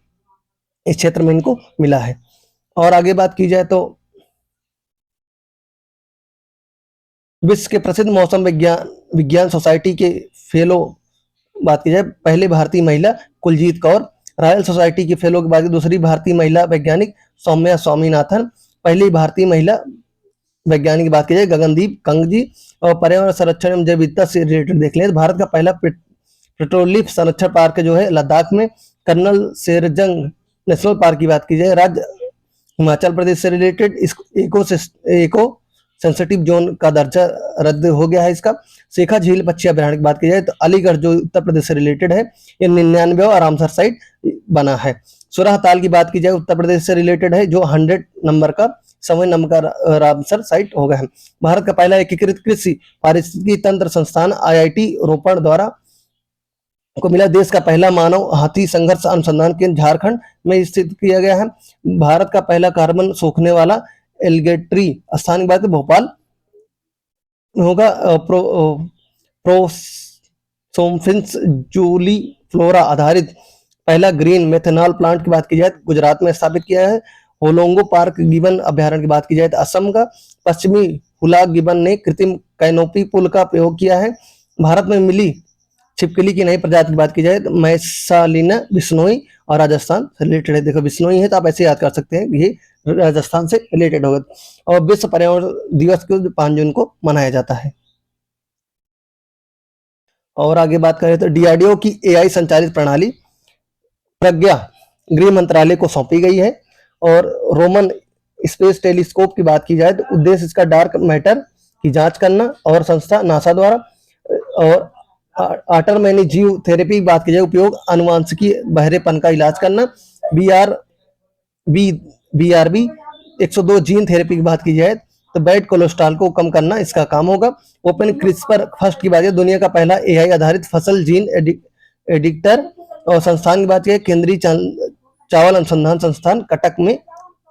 इस क्षेत्र में इनको मिला है। और आगे बात की जाए तो विश्व के प्रसिद्ध मौसम विज्ञान सोसाइटी के फेलो बात की जाए, पहले भारतीय महिला कुलजीत कौर। रॉयल सोसाइटी की फेलो की बात की दूसरी भारतीय महिला वैज्ञानिक सौम्या स्वामीनाथन। पहली भारतीय महिला वैज्ञानिक की बात की जाए गगनदीप कंग जी। और पर्यावरण संरक्षण एवं जैव विविधता से रिलेटेड देख लें, भारत का पहला पेट्रोलिफ संरक्षण पार्क जो है लद्दाख में। कर्नल शेरजंग नेशनल पार्क की बात की जाए, राज्य हिमाचल प्रदेश से रिलेटेड। इको सेंसिटिव जोन का दर्जा रद्द हो गया है इसका। शेखा झील पक्षी अभ्यारण्य की बात की जाए तो अलीगढ़ जो उत्तर प्रदेश से रिलेटेड है, ये 99वां और रामसर साइट बना है। सुरह ताल की बात की जाए उत्तर प्रदेश से रिलेटेड है, जो 100 नंबर का 7 नंबर का रामसर साइट हो गया है। भारत का पहला एकीकृत कृषि पारिस्थितिकी तंत्र संस्थान आईआईटी रोपड़ द्वारा को मिला। देश का पहला मानव हाथी संघर्ष अनुसंधान केंद्र झारखंड में स्थित किया गया है। भारत का पहला कार्बन सोखने वाला एल्गेट्री स्थान की बात है भोपाल होगा। प्रोसोम्फिन्स जूली फ्लोरा आधारित पहला ग्रीन मेथेनॉल प्लांट की बात की जाए गुजरात में स्थापित किया है। होलोंगो पार्क गिबन अभ्यारण्य की बात की जाए तो असम का। पश्चिमी हुलाक गिबन ने कृत्रिम कैनोपी पुल का प्रयोग किया है। भारत में मिली छिपकली की नई प्रजाति की बात की जाए तो मैसालिना बिश्नोई और राजस्थान से रिलेटेड है। देखो बिश्नोई है तो आप ऐसे याद कर सकते हैं, ये राजस्थान से रिलेटेड होगा। और विश्व पर्यावरण दिवस को 5 जून को मनाया जाता है। और आगे बात करें तो डीआरडीओ की एआई संचालित प्रणाली प्रज्ञा गृह मंत्रालय को सौंपी गई है। और रोमन स्पेस टेलीस्कोप की बात की जाए तो उद्देश्य इसका डार्क मैटर की जांच करना। और संस्था नासा द्वारा। और आटरमैनी जीव थेरेपी की बात की जाए उपयोग अनुवांशिकी बहरेपन का इलाज करना। बीआरबी 102 जीन थेरेपी की बात की जाए तो बैड कोलेस्ट्रॉल को कम करना इसका काम होगा। ओपन क्रिस्पर फर्स्ट की बात है, दुनिया का पहला एआई आधारित फसल जीन एडिक्टर। और संस्थान की बात की केंद्रीय चावल अनुसंधान संस्थान कटक में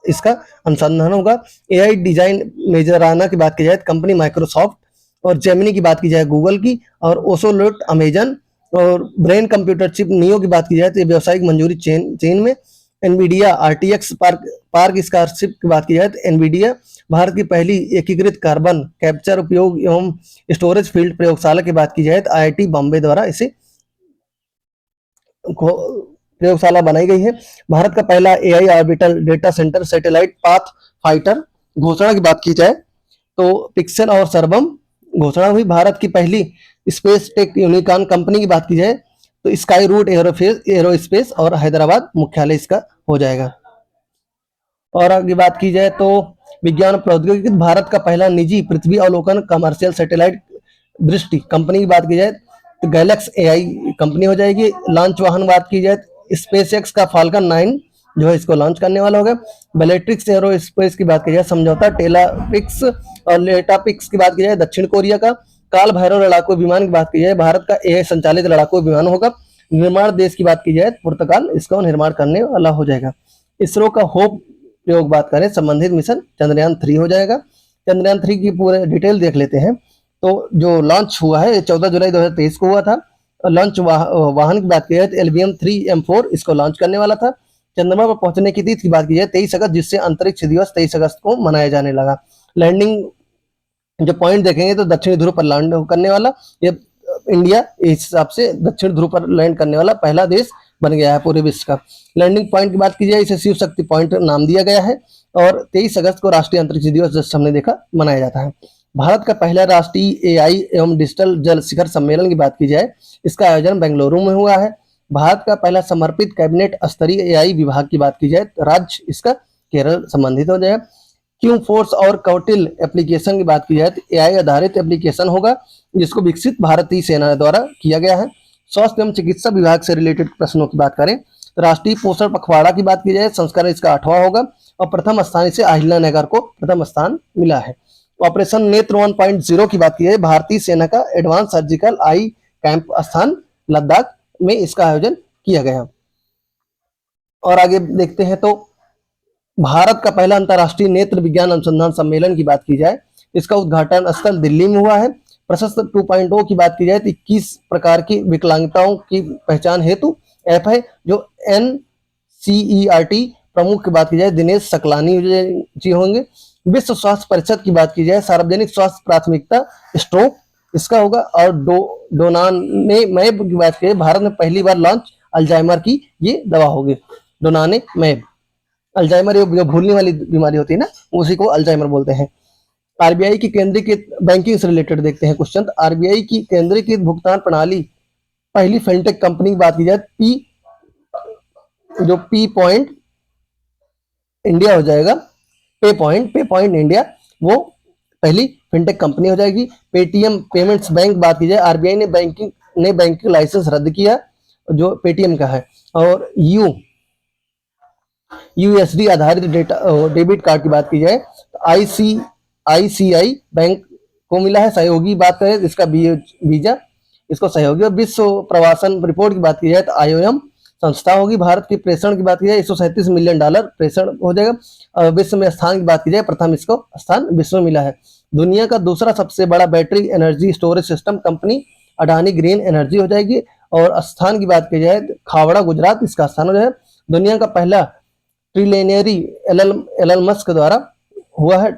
इसका अनुसंधान होगा। एआई डिजाइन मेजराना की बात की जाए कंपनी माइक्रोसॉफ्ट। और जेमिनी की बात की जाए गूगल की। और ओसोलोट अमेजन। और ब्रेन कंप्यूटर चिप नियो की बात की जाए तो व्यावसायिक मंजूरी चीन में। एनवीडिया आरटीएक्स पार्क स्कॉलरशिप की बात की जाए तो एनवीडिया भारत की पहली एकीकृत कार्बन कैप्चर उपयोग एवं स्टोरेज फील्ड प्रयोगशाला की बात की जाए तो आईआईटी बॉम्बे द्वारा इसे प्रयोगशाला बनाई गई है। भारत का पहला AI orbital data centre satellite path fighter घोषणा की बात की जाए तो पिक्सेल और सर्वम घोषणा हुई। भारत की पहली स्पेस टेक यूनिकॉर्न कंपनी की बात की जाए तो स्काई रूट एरोस्पेस और हैदराबाद मुख्यालय इसका हो जाएगा। और आगे बात की जाए तो विज्ञान प्रौद्योगिकी भारत का पहला निजी पृथ्वी अवलोकन कमर्शियल सैटेलाइट दृष्टि कंपनी की बात की जाए तो गैलेक्स एआई कंपनी हो जाएगी। लॉन्च वाहन बात की जाए स्पेसएक्स का फाल्कन 9 जो है इसको लॉन्च करने वाला होगा। बेलेट्रिक्स एरोस्पेस की बात की जाए समझौता टेलापिक्स और लेटापिक्स की बात की जाए दक्षिण कोरिया का। काल भैरव लड़ाकू विमान की बात की जाए भारत का एआई संचालित लड़ाकू विमान होगा। निर्माण देश की बात की जाए पुर्तगाल इसका निर्माण करने वाला हो जाएगा। इसरो का होप प्रयोग बात करें संबंधित मिशन चंद्रयान 3 हो जाएगा। चंद्रयान 3 की पूरे डिटेल देख लेते हैं तो जो लॉन्च हुआ है 14 जुलाई 2023 को हुआ था। लॉन्च वाहन की बात की जाए तो एलवीएम 3M4 इसको लॉन्च करने वाला था। चंद्रमा पर पहुंचने की तिथि की बात की जाए 23 अगस्त, जिससे अंतरिक्ष दिवस 23 अगस्त को मनाया जाने लगा। लैंडिंग जो पॉइंट देखेंगे तो दक्षिणी ध्रुव पर लैंड करने वाला ये इंडिया इस हिसाब से दक्षिण ध्रुव पर लैंड करने वाला पहला देश बन गया है पूरे विश्व का। लैंडिंग पॉइंट की बात की जाए इसे शिव शक्ति पॉइंट नाम दिया गया है। और 23 अगस्त को राष्ट्रीय अंतरिक्ष दिवस जैसे हमने देखा मनाया जाता है। भारत का पहला राष्ट्रीय एआई एवं डिजिटल जल शिखर सम्मेलन की बात की जाए इसका आयोजन बेंगलुरु में हुआ है। भारत का पहला समर्पित कैबिनेट स्तरीय एआई विभाग की बात की जाए तो राज्य इसका केरल संबंधित हो जाए। क्यू फोर्स और कौटिल एप्लीकेशन की बात की जाए तो एआई आधारित एप्लीकेशन होगा जिसको विकसित भारतीय सेना द्वारा किया गया है। स्वास्थ्य एवं चिकित्सा विभाग से रिलेटेड प्रश्नों की बात करें तो राष्ट्रीय पोषण पखवाड़ा की बात की जाए संस्करण इसका 8वां होगा। और प्रथम स्थान इसे अहिल्या नगर को प्रथम स्थान मिला है। ऑपरेशन नेत्र 1.0 की बात की जाए भारतीय सेना का एडवांस सर्जिकल आई कैंप स्थान लद्दाख में इसका आयोजन किया गया। और आगे देखते हैं तो भारत का पहला अंतर्राष्ट्रीय नेत्र विज्ञान अनुसंधान सम्मेलन की बात की जाए, इसका उद्घाटन स्थल दिल्ली में हुआ है। प्रशस्त 2.0 की बात की जाए तो 21 प्रकार की विकलांगताओं की पहचान हेतु ऐप है, जो NCERT प्रमुख की बात की जाए दिनेश सकलानी जी होंगे। विश्व स्वास्थ्य परिषद की बात की जाए, सार्वजनिक स्वास्थ्य प्राथमिकता स्ट्रोक इसका होगा। और डोनानेमैब की बात की जाए, भारत में पहली बार लॉन्च अल्जाइमर की ये दवा होगी, डोनानेमैब। अल्जाइमर जो भूलने वाली बीमारी होती है ना, उसी को अल्जाइमर बोलते हैं। आरबीआई की केंद्रीकृत बैंकिंग से रिलेटेड देखते हैं क्वेश्चन। आरबीआई की केंद्रीकृत भुगतान प्रणाली पहली फिनटेक कंपनी की बात की जाए, पी पॉइंट इंडिया हो जाएगा, पे पॉइंट इंडिया वो पहली फिनटेक कंपनी हो जाएगी। पेटीएम पेमेंट्स बैंक बात की जाए, आरबीआई ने बैंकिंग लाइसेंस रद्द किया जो पेटीएम का है। और यूएसडी आधारित डेबिट कार्ड की बात की जाए तो आईसीआईसीआई बैंक को मिला है सहयोगी। बात करें इसका वीजा इसको सहयोगी। और विश्व प्रवासन रिपोर्ट की बात की जाए तो आईओएम संस्था होगी। भारत की प्रेषण की बात की जाए $137 मिलियन प्रेषण हो जाएगा। विश्व में स्थान की बात की जाए, प्रथम इसको स्थान विश्व में मिला है। दुनिया का दूसरा सबसे बड़ा battery energy storage system company Adani green energy हो जाएगी। और स्थान की बात की जाए खावड़ा गुजरात इसका स्थान हो जाएगा। दुनिया का पहला ट्रिलियनरी एलन मस्क द्वारा हुआ है।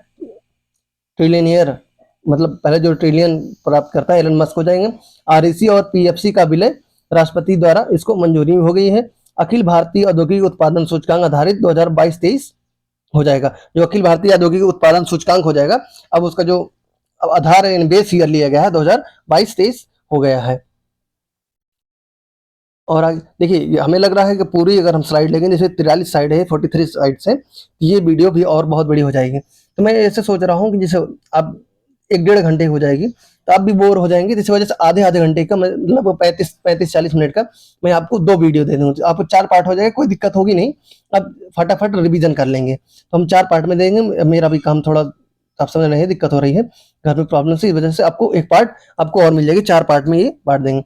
ट्रिलियनियर मतलब पहले जो ट्रिलियन प्राप्त करता है एलन मस्क हो जाएंगे। आरईसी और पीएफसी का विलय राष्ट्रपति द्वारा इसको मंजूरी हो गई है। अखिल भारतीय औद्योगिक उत्पादन सूचकांक आधारित 2022-23 हो जाएगा, जो अखिल भारतीय औद्योगिक उत्पादन सूचकांक हो जाएगा। अब उसका जो आधार बेस ईयर लिया गया है 2022-23 हो गया है। और आगे देखिए, हमें लग रहा है कि पूरी अगर हम स्लाइड लेंगे, जैसे 43 साइड है, 43 साइड्स है, ये वीडियो भी और बहुत बड़ी हो जाएगी। तो मैं ऐसे सोच रहा हूँ कि जैसे अब 1-1.5 घंटे हो जाएगी तो आप भी बोर हो जाएंगे, जिस वजह से आधे घंटे का मतलब 35-40 मिनट का मैं आपको 2 वीडियो दे दूंगा। आपको 4 पार्ट हो जाएगा, कोई दिक्कत होगी नहीं। अब फटाफट रिवीजन कर लेंगे। तो हम 4 पार्ट में देंगे। मेरा भी काम थोड़ा आप समझ रहे हैं, दिक्कत हो रही है घर में प्रॉब्लम से, इस वजह से आपको एक पार्ट आपको और मिल जाएगी। 4 पार्ट में ये बांट देंगे।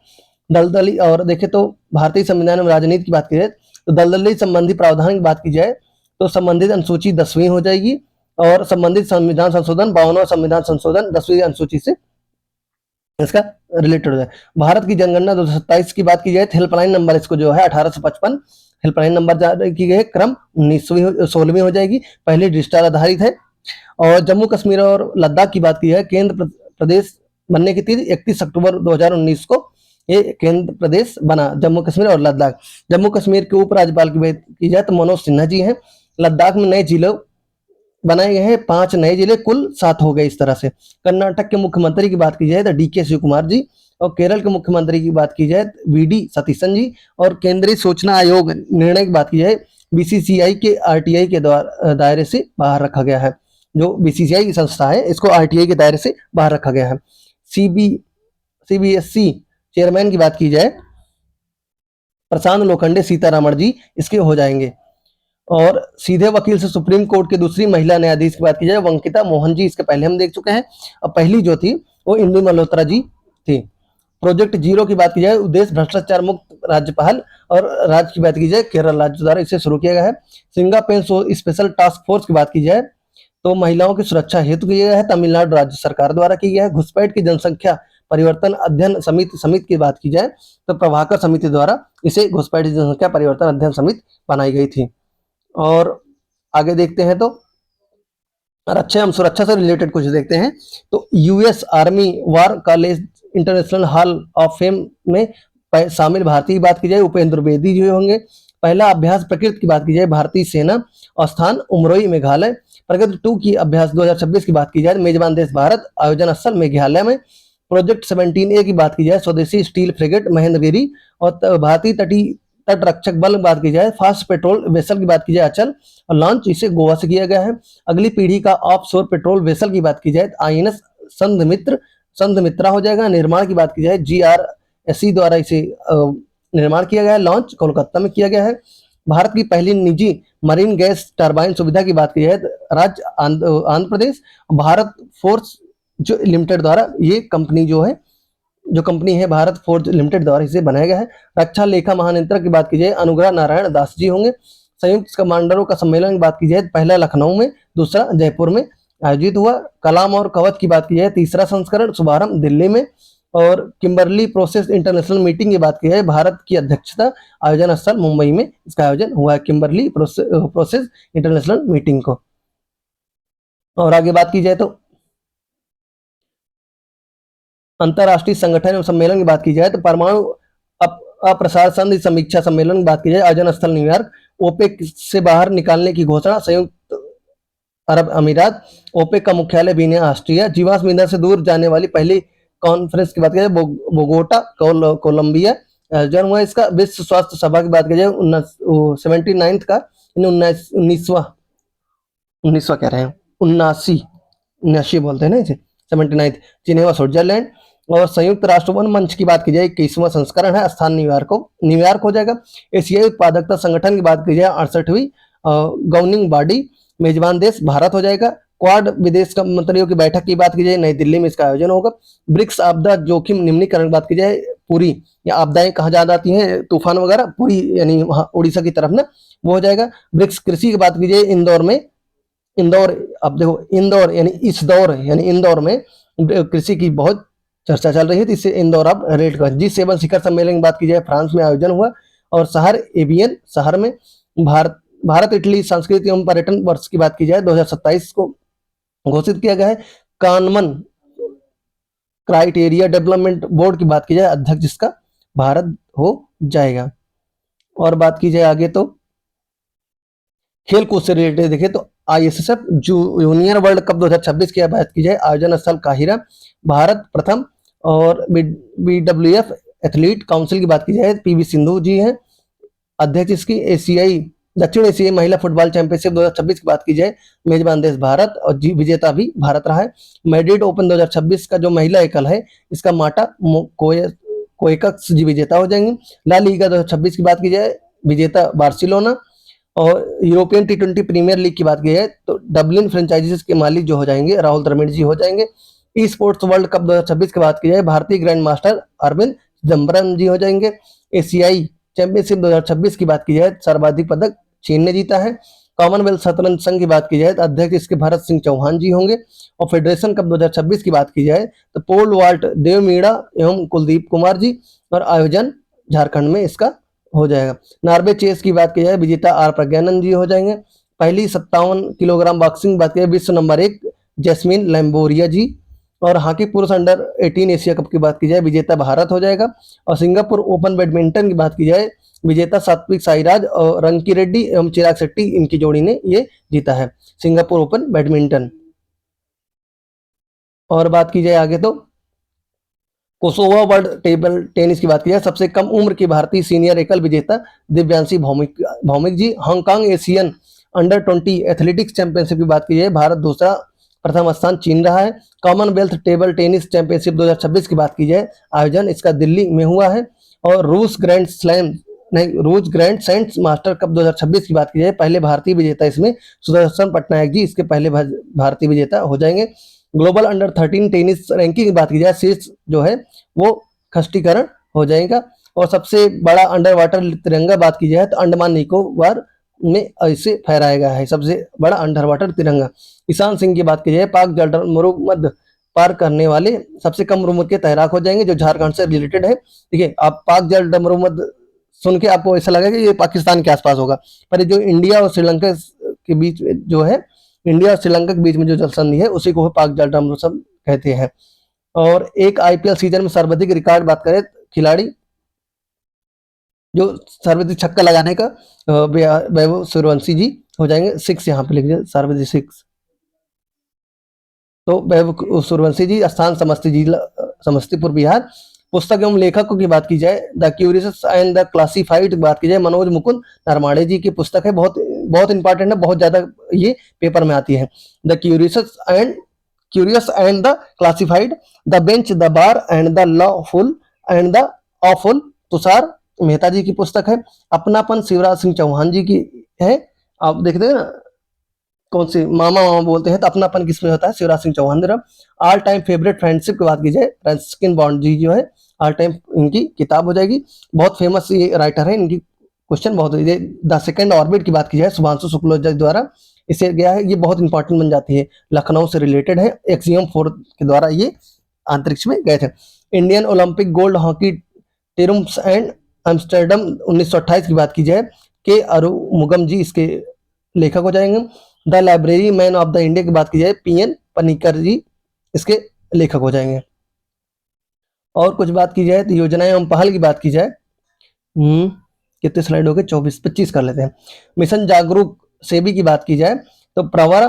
दलदली और देखें तो भारतीय संविधान में राजनीति की बात की जाए तो दलदली संबंधी प्रावधान की बात की जाए तो संबंधित अनुसूची 10वीं हो जाएगी। और संबंधित संविधान संशोधन 52वां संविधान संशोधन 10वीं अनुसूची से इसका रिलेटेड है। भारत की जनगणना 2027 की बात की जाए तो हेल्पलाइन नंबर इसको जो है 1855 हेल्पलाइन नंबर जारी की गई है। क्रम 16वीं हो जाएगी, पहले डिजिटल आधारित है। और जम्मू कश्मीर और लद्दाख की बात की जाए, केंद्र प्रदेश बनने की तिथि 31 अक्टूबर 2019 को ये केंद्र प्रदेश बना, जम्मू कश्मीर और लद्दाख। जम्मू कश्मीर के उपराज्यपाल की बात की जाए तो मनोज सिन्हा जी हैं। लद्दाख में नए जिले बनाए गए हैं, 5 नए जिले, कुल 7 हो गए इस तरह से। कर्नाटक के मुख्यमंत्री की बात की जाए तो डीके शिव कुमार जी। और केरल के मुख्यमंत्री की बात की जाए तो वीडी सतीशन जी। और केंद्रीय सूचना आयोग निर्णय की बात की जाए बीसीसीआई के आरटीआई के दायरे से बाहर रखा गया है। जो बीसीसीआई की संस्था है इसको आरटीआई के दायरे से बाहर रखा गया है। सीबीएसई चेयरमैन की बात की जाए प्रशांत लोखंडे सीतारामन जी इसके हो जाएंगे। और सीधे वकील से सुप्रीम कोर्ट के दूसरी महिला न्यायाधीश की बात की जाए वंकिता मोहन जी, इसके पहले हम देख चुके हैं। और पहली जो थी वो इंदु मल्होत्रा जी थी। प्रोजेक्ट जीरो की बात की जाए उद्देश्य भ्रष्टाचार मुक्त राज्यपाल और राज्य की बात की जाए केरल राज्य द्वारा इसे शुरू किया गया है। सिंगापुर स्पेशल टास्क फोर्स की बात की जाए तो महिलाओं की सुरक्षा हेतु किया गया है, तमिलनाडु राज्य सरकार द्वारा किया गया है। घुसपैठ की जनसंख्या परिवर्तन अध्ययन समिति की बात की जाए तो प्रभाकर समिति द्वारा इसे घुसपैठ की जनसंख्या परिवर्तन अध्ययन समिति बनाई गई थी। और आगे देखते हैं तो रक्षा एवं सुरक्षा से रिलेटेड कुछ देखते हैं तो US army war college international hall of fame में शामिल भारतीय की बात की जाए उपेंद्र द्विवेदी जी होंगे। पहला अभ्यास प्रकृति की बात की जाए भारतीय सेना और स्थान उमरोई मेघालय। प्रगति 2 की अभ्यास 2026 की बात की जाए मेजबान देश भारत, आयोजन स्थल मेघालय में। प्रोजेक्ट 17A की बात की जाए स्वदेशी स्टील फ्रिगेट महेंद्रगिरी। और भारतीय तट रक्षक बल की बात की जाए फास्ट पेट्रोल वेसल की बात की जाए अचल, और लॉन्च इसे गोवा से किया गया है। अगली पीढ़ी का ऑफ शोर पेट्रोल वेसल की बात की जाए आईएनएस संधमित्रा हो जाएगा। निर्माण की बात की जाए जीआरएससी द्वारा इसे निर्माण किया गया है, लॉन्च कोलकाता में किया गया है। भारत की पहली निजी मरीन गैस टरबाइन सुविधा की बात की जाए राज्य आंध्र प्रदेश। भारत फोर्स जो लिमिटेड द्वारा ये कंपनी जो है जो कंपनी है भारत फोर्ज लिमिटेड द्वारा इसे बनाया गया है। रक्षा लेखा महानियंत्रक की बात की जाए अनुग्रह नारायण दास जी होंगे। संयुक्त कमांडरों का सम्मेलन की बात की जाए पहला लखनऊ में, दूसरा जयपुर में आयोजित हुआ। कलाम और कवच की बात की जाए तीसरा संस्करण शुभारंभ दिल्ली में। और किम्बरली प्रोसेस इंटरनेशनल मीटिंग की बात की जाए भारत की अध्यक्षता, आयोजन स्थल मुंबई में इसका आयोजन हुआ है किम्बरली प्रोसेस इंटरनेशनल मीटिंग को। और आगे बात की जाए तो अंतरराष्ट्रीय संगठन एवं सम्मेलन की बात की जाए तो परमाणु अप्रसार संधि समीक्षा सम्मेलन की बात की जाए आयोजन स्थल न्यूयॉर्क। ओपेक से बाहर निकालने की घोषणा संयुक्त अरब अमीरात। ओपेक का मुख्यालय वियना ऑस्ट्रिया। जीवाश्म ईंधन से दूर जाने वाली पहली कॉन्फ्रेंस की बात की जाए बोगोटा कोलंबिया आयोजन हुआ इसका। विश्व स्वास्थ्य सभा की बात की जाए 79 का 19वां कह रहे हैं 79 बोलते हैं ना इसे 79 जिनेवा स्विट्जरलैंड। और संयुक्त राष्ट्र वन मंच की बात की जाए 21वां संस्करण है, स्थान न्यूयॉर्क हो जाएगा। एशियाई उत्पादकता संगठन की बात की जाए 68वीं गवर्निंग बॉडी, मेजबान देश भारत हो जाएगा। क्वाड विदेश मंत्रियों की बैठक की बात की जाए नई दिल्ली में इसका आयोजन होगा। ब्रिक्स आपदा जोखिम निम्नीकरण की बात की जाए पुरी, या आपदाएं कहाँ ज्यादा आती हैं तूफान वगैरह, पुरी यानी वहाँ उड़ीसा की तरफ ना, वो हो जाएगा। ब्रिक्स कृषि की बात की जाए इंदौर, अब देखो इंदौर यानी इंदौर में कृषि की बहुत चर्चा चल रही है, तो इससे इंदौर अब रेट कर। G7 शिखर सम्मेलन की बात की जाए फ्रांस में आयोजन हुआ। और शहर में भारत इटली संस्कृति एवं पर्यटन वर्ष की बात की जाए 2027 को घोषित किया गया है। कानमन क्राइटेरिया डेवलपमेंट बोर्ड की बात की जाए अध्यक्ष जिसका भारत हो जाएगा। और बात की जाए आगे तो खेल कूद से रिलेटेड देखें तो ISSF जूनियर वर्ल्ड कप 2026 की बात की जाए आयोजन स्थल काहिरा, भारत प्रथम। और BWF एथलीट काउंसिल की बात की जाए PV सिंधु जी हैं अध्यक्ष इसकी। दक्षिण एशियाई महिला फुटबॉल चैंपियनशिप 2026 की बात की जाए मेजबान देश भारत और विजेता भी भारत रहा है। मैड्रिड ओपन 2026 का जो महिला एकल है इसका माटा कोएक्स जी विजेता हो जाएंगे। ला लीगा 2026 की बात की जाए विजेता बार्सिलोना। और यूरोपियन T20 प्रीमियर लीग की बात की जाए तो डबलिन फ्रेंचाइजीज के मालिक जो हो जाएंगे राहुल द्रविड़ जी हो जाएंगे। ई स्पोर्ट्स वर्ल्ड कप 2026 की बात की जाए भारतीय ग्रैंड मास्टर अरविंद चिदम्बरम जी हो जाएंगे। एशियाई चैंपियनशिप 2026 की बात की जाए सर्वाधिक पदक चीन ने जीता है। कॉमनवेल्थ शतरंज संघ की बात की जाए तो अध्यक्ष इसके भरत सिंह चौहान जी होंगे। और फेडरेशन कप 2026 की बात की जाए तो पोल वाल्ट देव मीणा एवं कुलदीप कुमार जी। और आयोजन झारखंड में इसका हो जाएगा। नॉर्वे चेस की बात की जाए विजेता आर प्रज्ञानंद जी हो जाएंगे। पहली 57 किलोग्राम बॉक्सिंग बात की जाए विश्व नंबर 1 जैस्मिन लैम्बोरिया जी। और हॉकी पुरुष अंडर 18 एशिया कप की बात की जाए विजेता भारत हो जाएगा। और सिंगापुर ओपन बैडमिंटन की बात की जाए विजेता सात्विक साईराज और रंकी रेड्डी एवं चिराग शेट्टी इनकी जोड़ी ने ये जीता है सिंगापुर ओपन बैडमिंटन। और बात की जाए आगे तो कोसोवा वर्ल्ड टेबल टेनिस की बात की जाए सबसे कम उम्र की भारतीय सीनियर एकल विजेता Divyanshi Bhowmik ji. Hong Kong Asian under 20 athletics championship की बात की जाए भारत दूसरा, प्रथम स्थान चीन रहा है। कॉमनवेल्थ टेबल टेनिस चैंपियनशिप 2026 की बात की जाए आयोजन इसका दिल्ली में हुआ है। और रूस ग्रैंड सैंड्स मास्टर कप 2026 की बात की जाए पहले भारतीय विजेता इसमें सुदर्शन पटनायक जी इसके पहले भारतीय विजेता हो जाएंगे। ग्लोबल अंडर 13 टेनिस रैंकिंग की बात की जाए शीर्ष जो है वो खष्टीकरण हो जाएगा। और सबसे बड़ा अंडर वाटर तिरंगा बात की जाए तो अंडमान निकोबार में ऐसे फहराया गया है सबसे बड़ा अंडर वाटर तिरंगा। ईशान सिंह की बात की जाए पाक जल मरुमध्य पार करने वाले सबसे कम उम्र के तैराक हो जाएंगे जो झारखंड से रिलेटेड है। ठीक है, आप पाक जल मरुमध्य सुन के आपको ऐसा लगेगा कि ये पाकिस्तान के आसपास होगा, पर जो इंडिया और श्रीलंका के बीच जो है, इंडिया और श्रीलंका के बीच में जो जल संधि है उसी को पाक जल मरुमध्य कहते हैं। और एक IPL सीजन में सर्वाधिक रिकॉर्ड बात करें खिलाड़ी जो सर्वाधिक छक्का लगाने का वैभव सूर्यवंशी जी हो जाएंगे 6, यहाँ पे लिख दिया सर्वाधिक 6। तो वैभव सूर्यवंशी जी स्थान समस्तीपुर बिहार। पुस्तक एवं लेखकों की बात की जाए the curious and the classified की बात की जाए मनोज मुकुंद नरमाड़े जी की पुस्तक है, बहुत बहुत इंपॉर्टेंट है, बहुत ज्यादा ये पेपर में आती है। The curious and the classified, the bench the bar and the lawful and the awful Tushar Mehta ji की पुस्तक है। अपनापन शिवराज सिंह चौहान जी की है। आप देखते हैं ना कौन सी मामा मामा बोलते हैं तो अपनापन किसमें होता है, शिवराज सिंह चौहान द्वारा। ऑल टाइम फेवरेट फ्रेंडशिप की बात की जाए, रस्किन बॉन्ड जी जो है ऑल टाइम इनकी किताब हो जाएगी। बहुत फेमस ये राइटर है, इनकी क्वेश्चन बहुत है। द सेकंड ऑर्बिट की बात की जाए शुभांशु शुक्ल जी द्वारा इसे गया है, ये बहुत इंपॉर्टेंट बन जाती है, लखनऊ से रिलेटेड है, एक्सियम 4 के द्वारा ये अंतरिक्ष में गए थे। इंडियन ओलंपिक गोल्ड हॉकी टेरुम्स एंड एम्स्टर्डम 1928 की बात की जाए, के अरुमुगम जी इसके लेखक हो जाएंगे। The library man of the India की बात की जाए, पीएन पनिकर जी इसके लेखक हो जाएंगे। और कुछ बात की जाए तो योजनाएं एवं पहल की बात की जाए, कितने स्लाइड हो गए, 24-25 कर लेते हैं। मिशन जागरूक सेबी की बात की जाए तो प्रवरा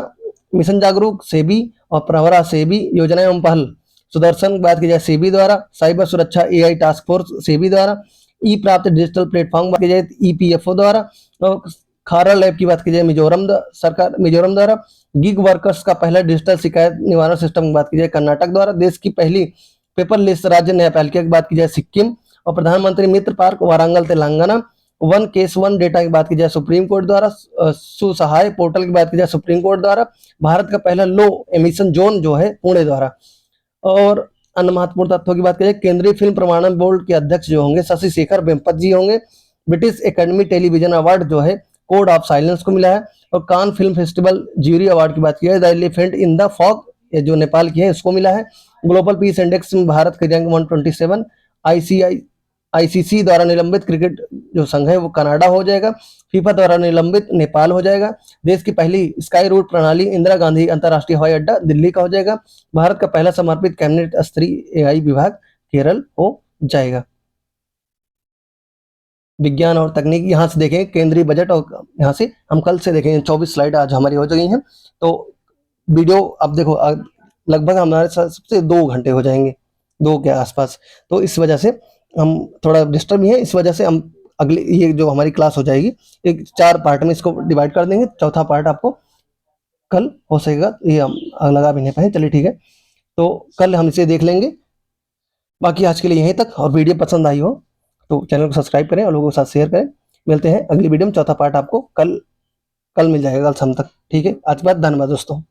मिशन जागरूक सेबी और प्रवरा सेबी योजना एवं पहल। सुदर्शन की बात की जाए सेबी द्वारा, साइबर सुरक्षा एआई टास्क फोर्स सेबी द्वारा, ई प्राप्त डिजिटल प्लेटफॉर्म बात की जाए ईपीएफओ द्वारा, और खारा लैब की बात की जाए सरकार मिजोरम द्वारा, गिग वर्कर्स का पहला डिजिटल शिकायत निवारण सिस्टम की बात की जाए कर्नाटक द्वारा, देश की पहली पेपरलेस राज्य न्यायपालिका की बात की जाए सिक्किम, और प्रधानमंत्री Mitra park Warangal Telangana, one case one data की बात की जाए सुप्रीम कोर्ट द्वारा, सुसहाय पोर्टल की बात की जाए सुप्रीम कोर्ट द्वारा, भारत का पहला लो एमिशन जोन जो है पुणे द्वारा। और अन्य महत्वपूर्ण तथ्यों की बात करें, केंद्रीय फिल्म प्रमाणन बोर्ड के अध्यक्ष जो होंगे शशि शेखर वेम्पति जी होंगे। ब्रिटिश एकेडमी टेलीविजन अवार्ड जो है कोड ऑफ साइलेंस को मिला है। और Cannes film festival jury award की बात की जाए the elephant in the fog, ये जो नेपाल की है इसको मिला है। ग्लोबल पीस इंडेक्स में भारत की रैंक 127। आईसीसी द्वारा निलंबित क्रिकेट जो संघ है वो कनाडा हो जाएगा। फीफा द्वारा निलंबित नेपाल हो जाएगा। देश की पहली स्काई रूट प्रणाली इंदिरा गांधी अंतर्राष्ट्रीय हवाई अड्डा दिल्ली का हो जाएगा। भारत का पहला समर्पित कैबिनेट स्तरीय एआई विभाग केरल हो जाएगा। विज्ञान और तकनीक यहाँ से देखेंगे केंद्रीय बजट, और यहाँ से हम कल से देखेंगे। 24 स्लाइड आज हमारी हो गई हैं, तो वीडियो अब देखो लगभग हमारे सबसे 2 घंटे हो जाएंगे, 2 के आसपास। तो इस वजह से हम थोड़ा डिस्टर्ब ही है, इस वजह से हम अगली ये जो हमारी क्लास हो जाएगी एक 4 पार्ट में इसको डिवाइड कर देंगे। चौथा पार्ट आपको कल हो सकेगा, ये हम लगा भी नहीं पाए, चलिए ठीक है, तो कल हम इसे देख लेंगे। बाकी आज के लिए यहीं तक, और वीडियो पसंद आई हो तो चैनल को सब्सक्राइब करें और लोगों के साथ शेयर करें। मिलते हैं अगली वीडियो में, चौथा पार्ट आपको कल मिल जाएगा, कल शाम तक, ठीक है। आज के बाद धन्यवाद दोस्तों।